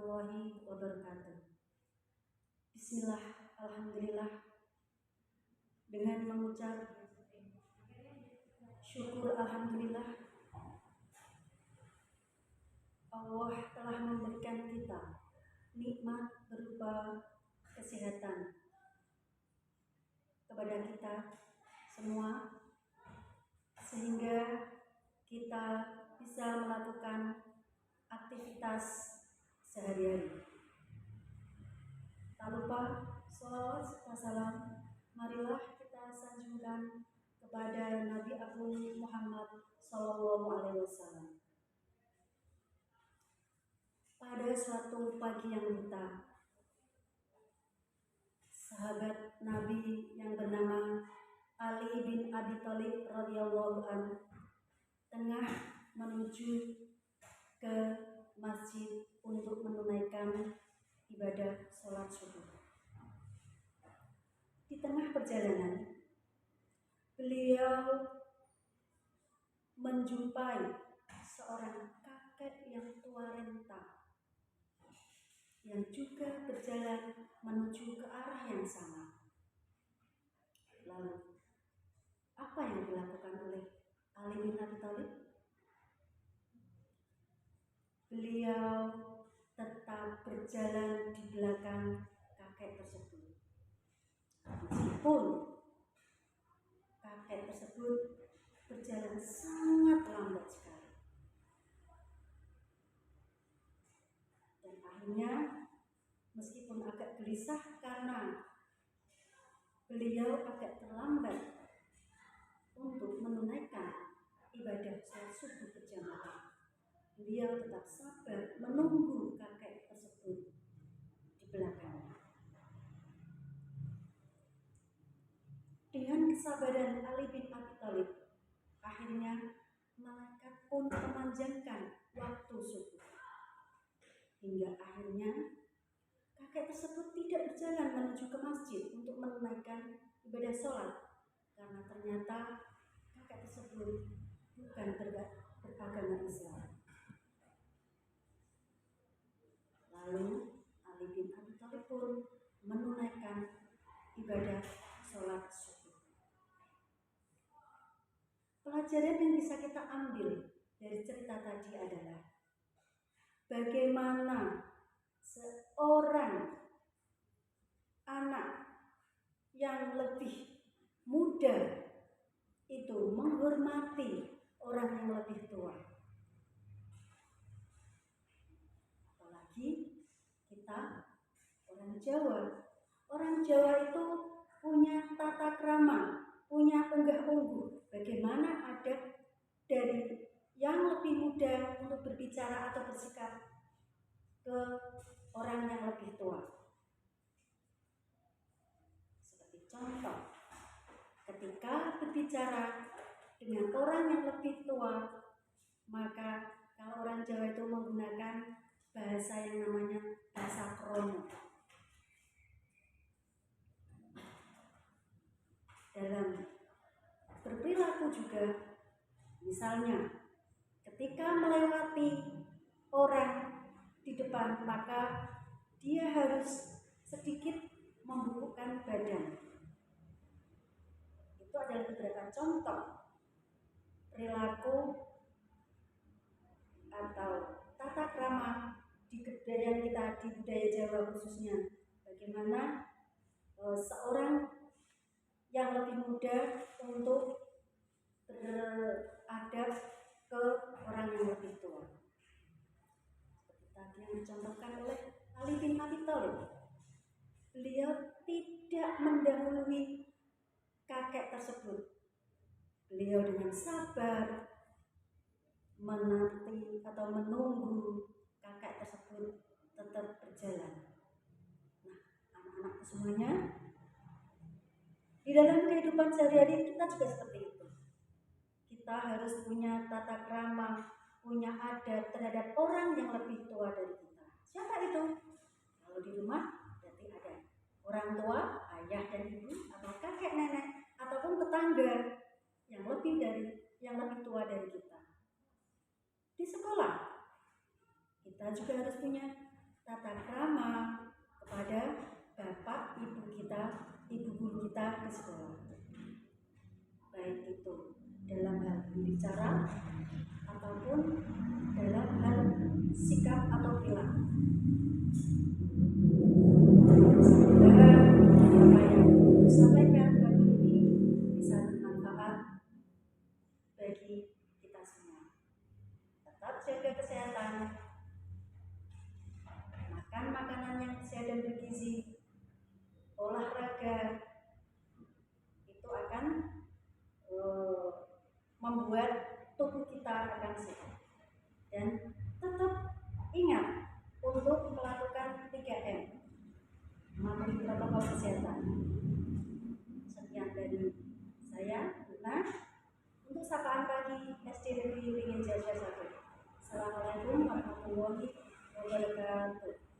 warahmatullahi wabarakatuh. Bismillah, alhamdulillah. Dengan mengucap syukur alhamdulillah, Allah telah memberikan kita nikmat berupa kesehatan kepada kita semua, sehingga kita bisa melakukan aktivitas sehari-hari. Tak lupa sholawat serta salam marilah kita sanjungkan kepada Nabi Agung Muhammad SAW. Pada suatu pagi yang buta, sahabat Nabi yang bernama Ali bin Abi Thalib radhiyallahu anhu tengah menuju ke masjid untuk menunaikan ibadah sholat subuh. Di tengah perjalanan, beliau menjumpai seorang kakek yang tua renta yang juga berjalan menuju ke arah yang sama. Lalu, apa yang dilakukan oleh Ali bin Abi Thalib? Beliau tetap berjalan di belakang kakek tersebut. Meskipun kakek tersebut berjalan sangat lambat sekali. Dan akhirnya, meskipun agak gelisah karena beliau agak terlambat untuk menunaikan ibadah sholat subuh berjamaah, beliau tetap sabar menunggu kakek tersebut di belakangnya. Dengan kesabaran Ali bin Abi Thalib, akhirnya malaikat pun memanjangkan waktu subuh. Hingga akhirnya kakek tersebut tidak berjalan menuju ke masjid untuk menunaikan ibadah sholat, karena ternyata kakek tersebut bukan beragama Islam. Lalu Ali bin Abi Thalib pun menunaikan ibadah sholat subuh. Pelajaran yang bisa kita ambil dari cerita tadi adalah bagaimana seorang anak yang lebih muda itu menghormati orang yang lebih tua. Apalagi kita orang Jawa. Orang Jawa itu punya tata krama, punya unggah-ungguh. Bagaimana adab dari yang lebih muda untuk berbicara atau bersikap ke orang yang lebih tua. Seperti contoh, ketika berbicara dengan orang yang lebih tua, maka kalau orang Jawa itu menggunakan bahasa yang namanya bahasa kromo. Dalam berperilaku juga, misalnya ketika melewati orang di depan, maka dia harus sedikit membungkukkan badan. Itu adalah beberapa contoh perilaku atau tata krama di kebudayaan kita, di budaya Jawa khususnya. Bagaimana seorang yang lebih muda untuk beradab ke orang yang lebih tua. Seperti tadi yang dicontohkan oleh Ali bin Abi Thalib. Beliau tidak mendahului kakek tersebut. Beliau dengan sabar menanti atau menunggu kakek tersebut tetap berjalan. Nah, anak-anakku semuanya, di dalam kehidupan sehari-hari kita juga seperti itu. Kita harus punya tata krama, punya adab terhadap orang yang lebih tua dari kita. Siapa itu? Kalau di rumah berarti ada orang tua, ayah dan ibu, atau kakek nenek, ataupun tetangga yang lebih tua dari kita. Di sekolah kita juga harus punya tata krama kepada bapak ibu kita, ibu guru kita di sekolah, baik itu dalam hal berbicara ataupun dalam hal sikap atau perilaku. Semoga apa yang disampaikan pagi ini bisa bermanfaat bagi kita semua. Tetap jaga kesehatan, makan makanan yang sehat dan bergizi, olahraga, itu akan membuat tubuh kita akan sehat. Dan tetap ingat untuk melakukan 3M, mematuhi protokol kesehatan. Sekian dari saya, Luna, untuk sapaan pagi SD Negeri Ringin Jaya 1. Assalamualaikum warahmatullahi wabarakatuh.